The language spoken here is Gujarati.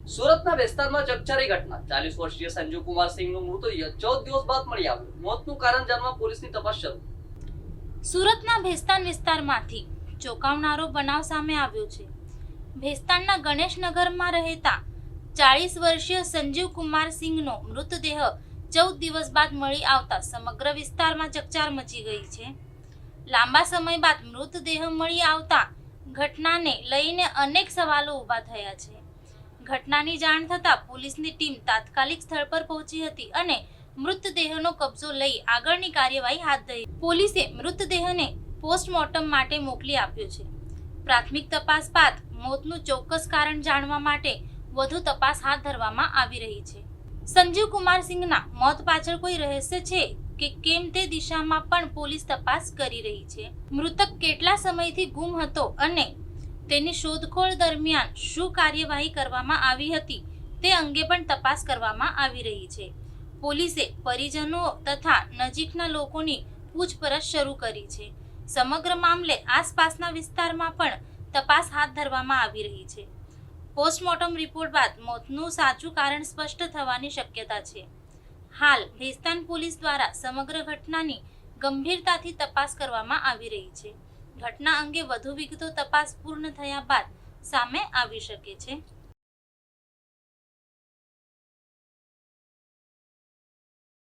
સુરતના વિસ્તારમાં ચકચારી ઘટના 40 વર્ષીય સંજીવ કુમાર સિંહનું મૃતદેહ 14 દિવસ બાદ મળી આવ્યો. મોતનું કારણ જાણવા પોલીસની તપાસ શરૂ. સુરતના ભેસ્તાન વિસ્તારમાંથી ચોંકાવનારો બનાવ સામે આવ્યો છે. ભેસ્તાનના ગણેશનગરમાં રહેતા 40 વર્ષીય સંજીવ કુમાર સિંહનો મૃતદેહ 14 દિવસ બાદ મળી આવતા સમગ્ર વિસ્તારમાં ચકચાર મચી ગઈ છે. લાંબા સમય બાદ મૃતદેહ મળી આવતા ઘટનાને લઈને અનેક સવાલો ઊભા થયા છે. ઘટનાની જાણ થતાં પોલીસની ટીમ તાત્કાલિક સ્થળ પર પહોંચી હતી અને મૃતદેહનો કબજો લઈ આગળની કાર્યવાહી હાથ ધરી. પોલીસે મૃતદેહને પોસ્ટમોર્ટમ માટે મોકલી આપ્યો છે. પ્રાથમિક તપાસ બાદ મોતનું ચોક્કસ કારણ જાણવા માટે વધુ તપાસ હાથ ધરવામાં આવી રહી છે. સંજીવ કુમાર સિંહના મોત પાછળ કોઈ રહસ્ય છે કે કેમ તે દિશામાં પણ પોલીસ તપાસ કરી રહી છે. મૃતક કેટલા સમયથી ગુમ હતો અને તેની શોધખોળ દરમિયાન શું કાર્યવાહી કરવામાં આવી હતી તે અંગે પણ તપાસ કરવામાં આવી રહી છે. પોલીસે પરિજનો તથા નજીકના લોકોની પૂછપરછ શરૂ કરી છે. સમગ્ર મામલે આસપાસના વિસ્તારમાં પણ તપાસ હાથ ધરવામાં આવી રહી છે. પોસ્ટમોર્ટમ રિપોર્ટ બાદ મોતનું સાચું કારણ સ્પષ્ટ થવાની શક્યતા છે. હાલ ભેસ્તાન પોલીસ દ્વારા સમગ્ર ઘટનાની ગંભીરતાથી તપાસ કરવામાં આવી રહી છે. ઘટના અંગે વધુ વિગતો તપાસ પૂર્ણ થયા બાદ સામે આવી શકે છે.